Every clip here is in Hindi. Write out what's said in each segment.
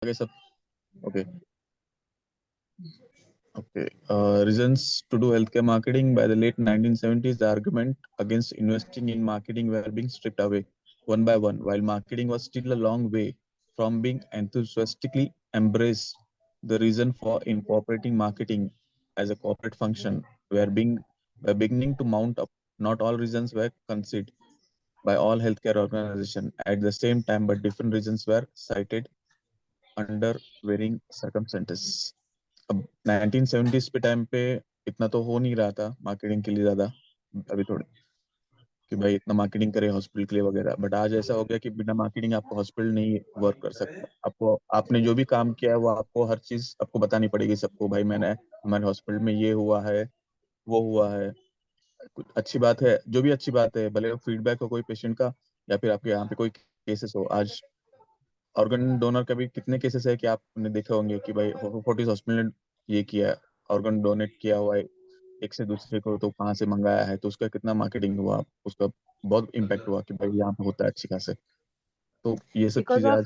आगे सब okay okay. Reasons to do healthcare marketing. By the late 1970s, the argument against investing in marketing were being stripped away one by one. While marketing was still a long way from being enthusiastically embraced, the reason for incorporating marketing as a corporate function were beginning to mount up. Not all reasons were considered by all healthcare organizations at the same time, but different reasons were cited under varying circumstances. अब 1970s पे टाइम पे इतना तो हो नहीं रहा था मार्केटिंग के लिए ज्यादा, अभी थोड़े कि भाई इतना मार्केटिंग करे हॉस्पिटल के लिए वगैरह, बट आज ऐसा हो गया कि बिना मार्केटिंग आपको हॉस्पिटल नहीं वर्क कर सकता। आपको आपने जो भी काम किया है वो आपको हर चीज आपको बतानी पड़ेगी सबको, भाई मैंने हमारे हॉस्पिटल में ये हुआ है वो हुआ है। कुछ अच्छी बात है, जो भी अच्छी बात है, भले फीडबैक हो कोई पेशेंट का या फिर आपके यहाँ पे कोई केसेस हो। आज ऑर्गन डोनर का भी कितने केसेस है कि आपने देखे होंगे कि भाई फोर्टिस हॉस्पिटल ने ये किया, ऑर्गन डोनेट किया हुआ है एक से दूसरे को, तो कहाँ से मंगाया है, तो उसका कितना मार्केटिंग हुआ, उसका बहुत इम्पैक्ट हुआ कि भाई यहाँ पे होता है अच्छी खासे। तो ये सब because चीजें of आज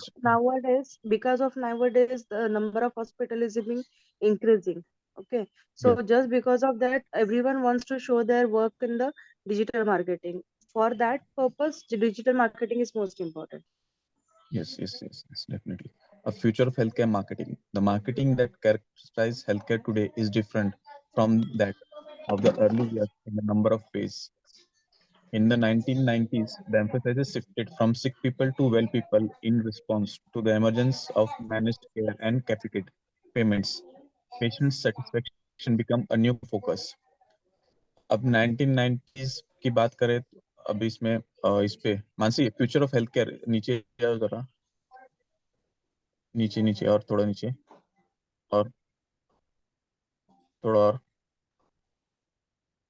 nowadays the number of hospital is being increasing. Okay, so yes just because of that everyone wants to show their work in the digital marketing. For that purpose the digital marketing is most important. yes definitely. A future of healthcare marketing. The marketing that characterizes healthcare today is different from that of the early years in a number of ways. In the 1990s, the emphasis shifted from sick people to well people in response to the emergence of managed care and capitated payments. Patient satisfaction become a new focus. अब 1990s की बात करें तो अब इसमें इस पे Mansi future of health care नीचे जाओ जरा, नीचे नीचे और थोड़ा नीचे, और थोड़ा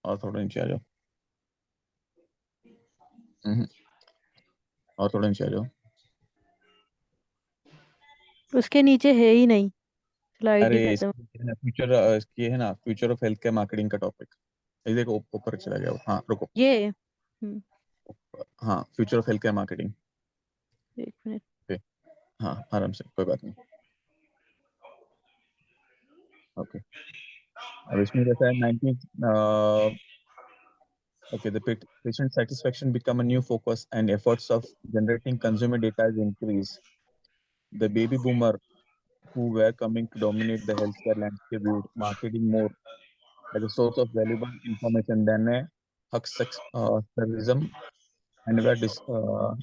और थोड़ा नीचे आ जाओ। हम्म, और थोड़ा नीचे आ जाओ। उसके नीचे है ही नहीं, स्लाइड अरे ही खत्म। फ्यूचर ये है ना, future of health care marketing का टॉपिक। ये देखो ऊपर चला गया वो। हाँ रुको। ये हाँ future of health care marketing. एक मिनट। हाँ आराम से, कोई बात नहीं। ओके अब इसमें जैसा है 19 okay, the patient satisfaction become a new focus and efforts of generating consumer data is increased. The baby boomer who were coming to dominate the healthcare landscape viewed marketing more as a source of valuable information than a hucksterism, and were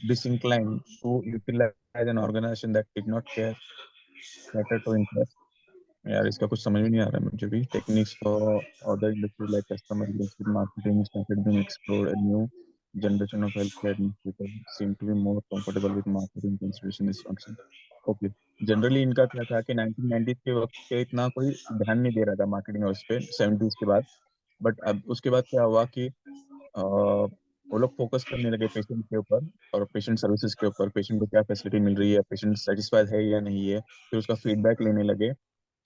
disinclined to utilize an organization that did not cater to interest. यार इसका कुछ समझ में नहीं आ रहा है मुझे भी। Techniques for other industry like customer relationship marketing started being explored. A new generation of healthcare administrators seem to be more comfortable with marketing consideration this function. Okay generally इनका क्या था कि 1990s के वक्त पे इतना कोई ध्यान नहीं दे रहा था मार्केटिंग और उस पे 70s के बाद। बट अब उसके बाद क्या हुआ कि वो लोग फोकस करने लगे पेशेंट के ऊपर और पेशेंट सर्विसेज के ऊपर, पेशेंट को क्या फैसिलिटी मिल रही है, पेशेंट सेटिस्फाइड है या नहीं है, फिर उसका फीडबैक लेने लगे।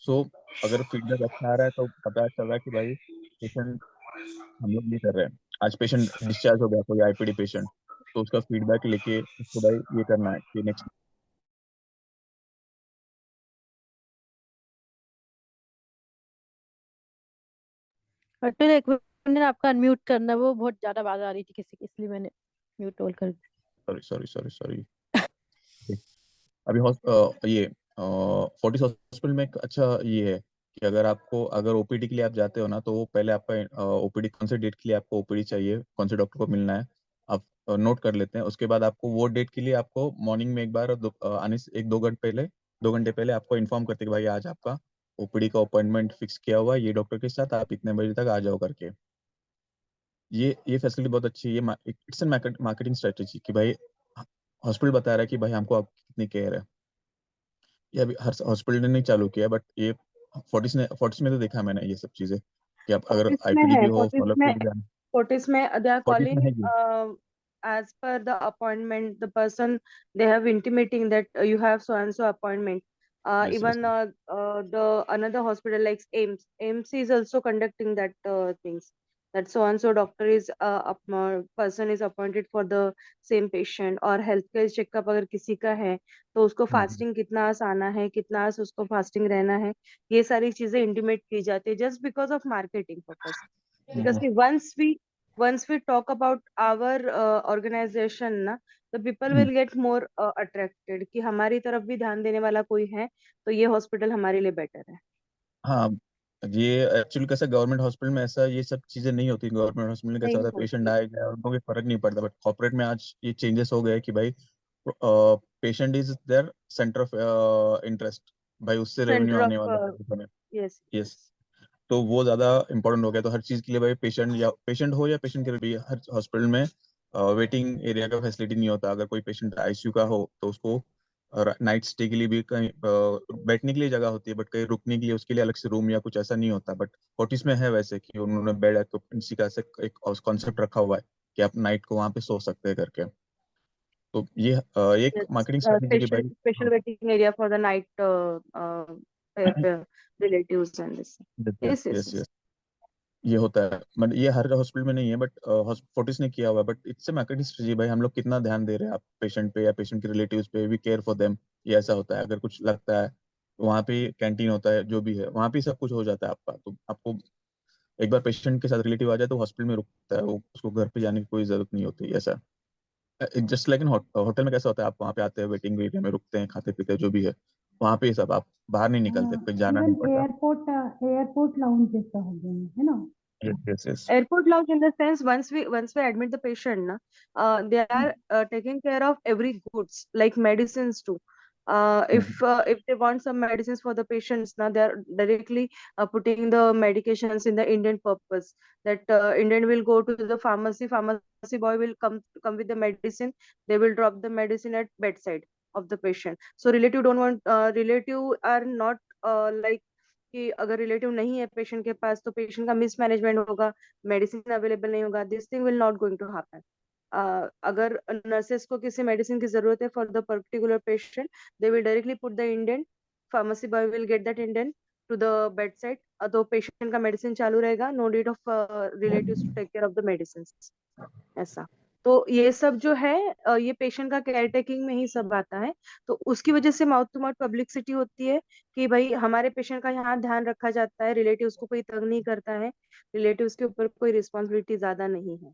सो अगर फीडबैक अच्छा आ रहा है तो पता चल रहा है कि भाई पेशेंट हम लोग ये कर रहे हैं। आज पेशेंट डिस्चार्ज हो गया कोई आईपीडी पेशेंट, तो उसका फीडबैक लेके उसको भाई ये करना है कि नेक्स्ट। अटल एक मिनट, आपका अनम्यूट करना, वो बहुत ज्यादा आवाज आ रही थी किसी की, इसलिए मैंने म्यूट ऑल कर दिया। Sorry sorry sorry sorry. अभी ये फोर्टिस हॉस्पिटल में एक अच्छा ये है कि अगर आपको अगर ओपीडी के लिए आप जाते हो ना, तो वो पहले आपका ओपीडी कौन से डेट के लिए आपको ओपीडी चाहिए, कौन से डॉक्टर को मिलना है, आप नोट कर लेते हैं। उसके बाद आपको वो डेट के लिए आपको मॉर्निंग में एक बार आने से एक 2 घंटे पहले आपको इन्फॉर्म करते हैं कि भाई आज आपका ओपीडी का अपॉइंटमेंट फिक्स किया हुआ है ये डॉक्टर के साथ, आप इतने बजे तक आ जाओ करके। ये फैसिलिटी बहुत अच्छी है। ये इट्स एन मार्केटिंग स्ट्रेटेजी कि भाई हॉस्पिटल बता रहा है कि भाई हमको आप कितनी केयर है। ये अभी हर हॉस्पिटल ने नहीं चालू किया, बट ये फोर्टिस में तो देखा मैंने ये सब चीजें कि आप अगर Fortis में आईपीडी भी है, हो फॉलोअप के लिए जाना। Fortis में they are फोर्टिस में calling है ये। as per the appointment the person, they have intimating that you have so and so appointment. Yes yes Even the another hospital like AIMS is also conducting that things. that so and so doctor is person is appointed for the same patient, और हेल्थ केयर चेकअप अगर किसी का है तो उसको फास्टिंग कितना आना है, कितना उसको फास्टिंग रहना है, ये सारी चीजें इंटीमेट की जाती है just because of marketing purpose. Because see, once we talk about our organization ना, तो people will get more attracted कि हमारी तरफ भी ध्यान देने वाला कोई है तो ये हॉस्पिटल हमारे लिए बेटर है. हाँ, ये एक्चुअली कैसा गवर्नमेंट हॉस्पिटल में ऐसा ये सब चीजें नहीं होती. गवर्नमेंट हॉस्पिटल में कैसा नहीं होता है, पेशेंट होती. आए गए और उनको कोई फर्क नहीं पड़ता. बट कॉर्पोरेट में आज ये चेंजेस हो गए कि भाई patient is there centre of interest. भाई उससे रेवेन्यू सेंटर आने वाला ऑफ. है. यस. यस. तो वो ज्यादा इंपॉर्टेंट हो गया. तो हर चीज के लिए भाई पेशेंट हो या पेशेंट के लिए हर हॉस्पिटल में वेटिंग एरिया का फैसिलिटी नहीं होता. अगर कोई पेशेंट आईसीयू का हो तो उसको नाइट स्टे के लिए भी कहीं बैठने के लिए जगह होती है, बट कहीं रुकने के लिए उसके लिए अलग से रूम या कुछ ऐसा नहीं होता. बट फोर्टिस में है वैसे कि उन्होंने बेड ऑक्यूपेंसी का ऐसे एक कॉन्सेप्ट रखा हुआ है कि आप नाइट को वहां पे सो सकते हैं करके. तो ये एक Yes. मार्केटिंग स्ट्रेटेजी की Special भाई. special waiting area for the night relatives and this. Yes, yes, yes. yes. ये होता है बट ये हर हॉस्पिटल में नहीं है. बट फोर्टिस ने किया हुआ है. बट इट्स मार्केटिंग स्ट्रेटजी भाई. हम लोग कितना ध्यान दे रहे हैं आप पेशेंट पे या पेशेंट के रिलेटिव्स पे. We care for them. ये ऐसा होता है. अगर कुछ लगता है वहाँ पे कैंटीन होता है, जो भी है वहाँ पे सब कुछ हो जाता है आपका. तो आपको एक बार पेशेंट के साथ रिलेटिव आ जाए तो हॉस्पिटल में रुकता है वो. उसको घर पे जाने की कोई जरूरत नहीं होती. ऐसा जस्ट लाइक इन होटल में कैसा होता है, आप वहाँ पे आते हैं, वेटिंग एरिया में रुकते हैं, खाते पीते हैं, जो भी है वहाँ पे. सब आप बाहर नहीं निकलते, कहीं जाना नहीं इवन पड़ता. एयरपोर्ट लाउंज जैसा हो गया है ना. Yes yes yes. Airport lounge in the sense once we admit the patient na, they are taking care of every goods like medicines too. If they want some medicines for the patients na, they are directly putting the medications in the Indian purpose. That Indian will go to the pharmacy boy will come with the medicine. They will drop the medicine at bedside of the patient. So relative are not like कि अगर रिलेटिव नहीं है पेशेंट के पास तो पेशेंट का मिसमैनेजमेंट होगा, मेडिसिन अवेलेबल नहीं होगा. This thing will not going to happen. अगर नर्सेस को किसी मेडिसिन की जरूरत है for the particular patient, they will directly put the indent. Pharmacy boy will get that indent to the bed side. तो पेशेंट का मेडिसिन चालू रहेगा. No need of relatives to take care of the medicine. ऐसा. तो ये सब जो है ये पेशेंट का केयर टेकिंग में ही सब आता है. तो उसकी वजह से माउथ टू माउथ पब्लिसिटी होती है कि भाई हमारे पेशेंट का यहाँ ध्यान रखा जाता है, रिलेटिव्स को कोई तंग नहीं करता है, रिलेटिव्स के ऊपर कोई रिस्पॉन्सिबिलिटी ज्यादा नहीं है.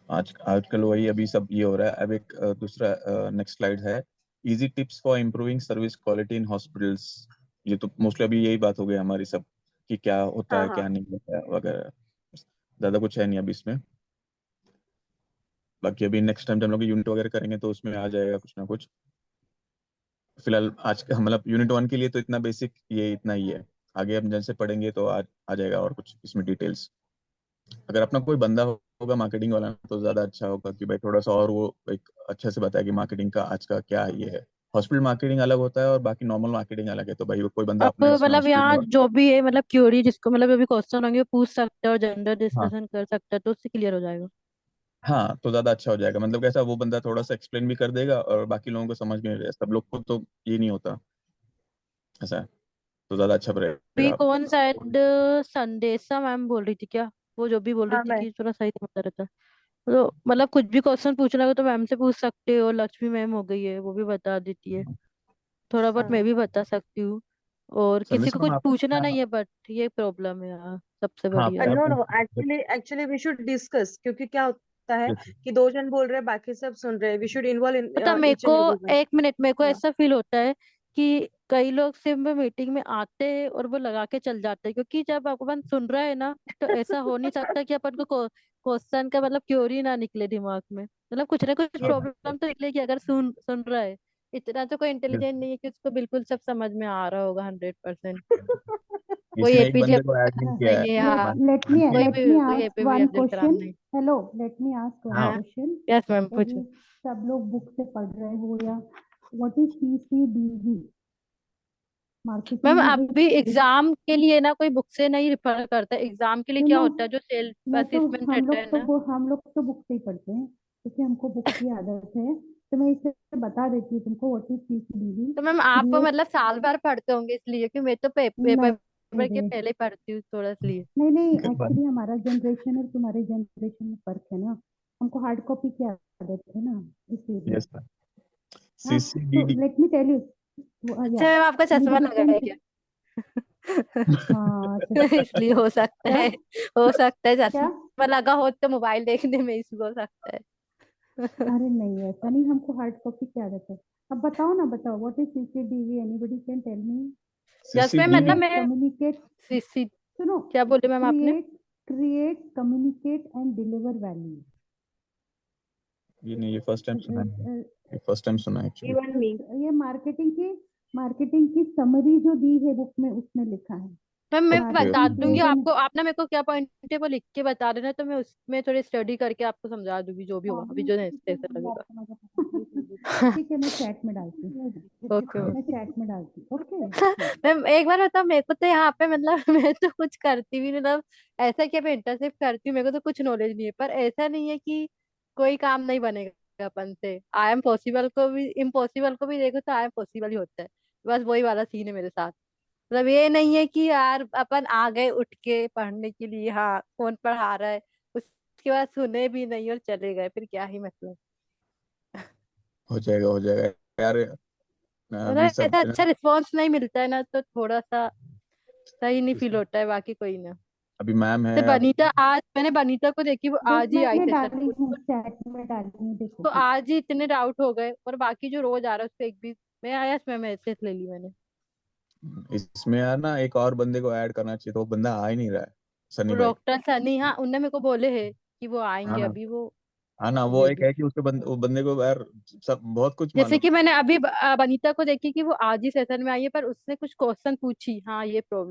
आजकल वही अभी सब ये हो रहा है. अब एक दूसरा नेक्स्ट स्लाइड है. Easy tips for improving service quality in hospitals. ये तो मोस्टली अभी यही बात हो गई हमारी सब कि क्या होता हाँ है क्या हाँ. नहीं होता है वगैरह. ज्यादा कुछ है नहीं अभी इसमें. बाकी अभी नेक्स्ट टाइम जब हम लोग यूनिट वगैरह करेंगे तो उसमें आ जाएगा कुछ ना कुछ. फिलहाल आज का मतलब यूनिट 1 के लिए तो इतना बेसिक ये इतना ही है. आगे हम जैसे पढ़ेंगे तो आ जाएगा और कुछ इसमें डिटेल्स. अगर अपना कोई बंदा होगा मार्केटिंग वाला तो ज्यादा अच्छा होगा कि भाई थोड़ा सा और वो एक अच्छे से बताए कि मार्केटिंग का आज का क्या ये है. हॉस्पिटल मार्केटिंग अलग होता है और बाकी नॉर्मल मार्केटिंग अलग है. तो भाई वो कोई बंदा अब अपने इसमें मतलब हॉस्पिटल यहाँ में. जो भी है मतलब क्यूरी जिसको मतलब अभी क्वेश्चन होंगे वो पूछ सकते हैं और जनरल हाँ डिस्कशन कर सकते हैं तो उससे क्लियर हो जाएगा. हाँ, तो ज्यादा अच्छा हो जाएगा. मतलब कैसा वो बंदा थोड़ा सा एक्सप्लेन भी कर देगा और बाकी लोगों को समझ में नहीं रहेगा. सब लोग को तो ये नहीं होता. ऐसा है. तो ज्यादा अच्छा अभी रहेगा. कौन शायद संदेशा मैम बोल रही थी क्या, वो जो भी बोल रही हाँ थी मैं. कि थोड़ा सही समझा रहता है. तो मतलब कुछ भी क्वेश्चन पूछना हो तो मैम से पूछ सकते हो. लक्ष्मी मैम हो गई है वो भी बता देती है. थोड़ा बहुत मैं हाँ. भी बता सकती हूँ. और किसी संदेश को मैम कुछ आप. पूछना नहीं है बट ये प्रॉब्लम है यहाँ सबसे हाँ बढ़िया. आप नो पूछ नो, सकते एक्चुअली वी शुड डिस्कस क्योंकि क्या होता है हैं. कि दो जन बोल रहे हैं बाकी सब सुन रहे हैं. वी शुड इन्वॉल्व पता इन मेरे ईच को एंड एवरी वन. एक मिनट, मेरे को हाँ. ऐसा फील होता है कि कई लोग सिर्फ मीटिंग में आते हैं और वो लगा के चल जाते हैं. क्योंकि जब अपन सुन रहा है ना तो ऐसा हो नहीं सकता कि अपन को क्वेश्चन का मतलब क्योरी ना निकले दिमाग में. मतलब कुछ ना कुछ ये प्रॉब्लम तो निकलेगी अगर सुन सुन रहा है. इतना तो कोई इंटेलिजेंट नहीं है कि उसको बिल्कुल सब समझ में आ रहा होगा 100%. कोई इसमें एक एपीजे बंदे को अब्दुल ऐड नहीं कलाम किया नहीं है. है. let हाँ. let me aunty. let me कोई ask APJ one Abdul Kalam question. नहीं. hello, let me ask one हाँ. हाँ. question. यस मैम यदि पूछो. सब लोग बुक से पढ़ रहे हो या what is CCDV ma'am marketing में एक. अभी एग्जाम के लिए ना कोई बुक से नहीं रिफर करता. एग्जाम के लिए नो क्या नो, होता है जो सेल्फ मैं तो असेसमेंट रहता है ना. हम लोग तो बुक से ही पढ़ते हैं क्योंकि हमको बुक की आदत है. तो मैं इसे बता देती हूँ तुमको व्हाट इज CCDV. तो मैम आप क्रिएट. मतलब साल भर पढ़ते होंगे इसलिए कि मैं तो पेपर नहीं के दे। पहले ही पढ़ती हूँ थोड़ा इसलिए। नहीं good one. एक्चुअली हमारा जनरेशन और तुम्हारे जनरेशन में फर्क है ना, हमको हार्ड कॉपी की आदत है ना, इसीलिए। Yes, ma'am. हाँ तो CCDD. Let me tell you, अच्छा मैम आपका चश्मा लगा है क्या? हाँ चश्मा इसलिए हो सकता क्या है, हो सकता है क्या चश्मा लगा हो तो मोबाइल देखने में इसलिए हो सकता है। अरे नहीं ऐसा नहीं, हमको हार्ड कॉपी की आदत है। अब बताओ ना, बताओ what is CCDV, anybody can tell me? Just में मतलब CCDD. मैं कम्युनिकेट, सीसी सुनो, क्या बोले मैम आपने? Create communicate and deliver value. ये नहीं, ये फर्स्ट टाइम सुना है, ये फर्स्ट टाइम सुना है एक्चुअली. Even me. ये मार्केटिंग की समरी जो दी है बुक में उसमें लिखा है। मैम मैं ओके बता ओके. दूंगी आपको, आप ना मेरे को क्या पॉइंट है वो लिख के बता देना, तो मैं उसमें थोड़ी स्टडी करके आपको समझा दूंगी जो भी हाँ होगा, अभी जो ऐसा लगेगा। ठीक है, मैं चैट में डालती हूँ, ओके मैम। मैं चैट में डालती हूँ, ओके। मैम एक बार बताओ मेरे को तो यहाँ पे मतलब मैं तो कुछ करती भी नहीं, मतलब ऐसा कि मैं इंटर्नशिप करती हूँ, मेरे को तो कुछ नॉलेज नहीं है, पर ऐसा नहीं है कि कोई काम नहीं बनेगा अपन से। आई एम पॉसिबल को भी, इम्पॉसिबल को भी देखो तो आई एम पॉसिबल ही होता है। बस वही वाला सीन है मेरे साथ। मतलब ये नहीं है कि यार अपन आ गए उठ के पढ़ने के लिए, हाँ कौन पढ़ा रहा है, उसके बाद सुने भी नहीं और चले गए, फिर क्या ही मतलब। हो जाएगा यार. अभी मतलब सब ऐसा अच्छा रिस्पॉन्स नहीं मिलता है ना, तो थोड़ा सा सही नहीं फील होता है, बाकी कोई ना। अभी मैम है जैसे अब. बनीता, आज मैंने बनीता को देखी, वो देख आज ही आई मैंने सेशन डाली में, हूँ, चैट में डाली हूँ, देखो। तो आज ही इतने डाउट हो गए, और बाकी जो रोज आ रहा है उस पे एक भी मैं आया, इसमें मैसेज ले ली मैंने। इसमें यार ना एक और बंदे को ऐड करना चाहिए, तो वो बंदा आ ही नहीं रहा है, सनी वो भाई. डॉक्टर सनी, हाँ उनने मेरे को बोले है कि वो हाँ आएंगे ना. अभी वो। हाँ ना, वो मे एक बी है कि उसके वो बंदे को यार सब बहुत कुछ जैसे मालूम कि मैंने अभी बनीता को देखी कि वो आज ही सेशन में आई है, पर उसने कुछ क्वेश्चन पूछी, हाँ ये प्रॉब्लम